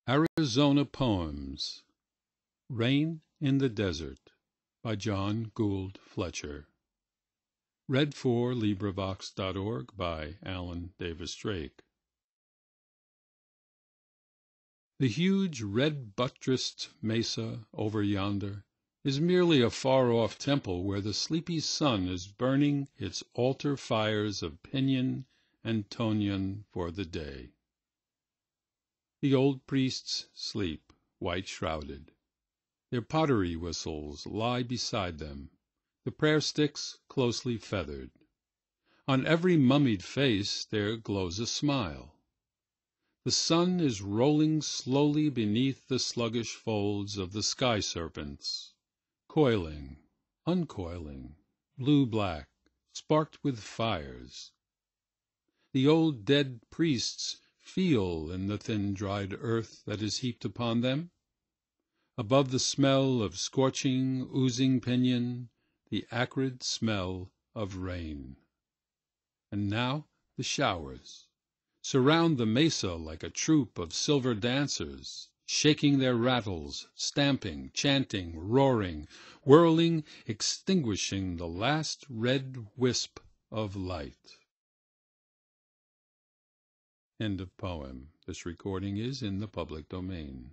Arizona Poems. Rain in the Desert by Gould Fletcher. LibriVox.org by Alan Davis Drake. The huge red-buttressed mesa over yonder is merely a far-off temple where the sleepy sun is burning its altar fires of pinyon and tonyon for the day. The old priests sleep, white-shrouded. Their pottery whistles lie beside them, the prayer-sticks closely feathered. On every mummied face there glows a smile. The sun is rolling slowly beneath the sluggish folds of the sky-serpents, coiling, uncoiling, blue-black, sparked with fires. The old dead priests feel in the thin dried earth that is heaped upon them. Above the smell of scorching, oozing pinyon, the acrid smell of rain. And now the showers surround the mesa like a troupe of silver dancers, shaking their rattles, stamping, chanting, roaring, whirling, extinguishing the last red wisp of light. End of poem. This recording is in the public domain.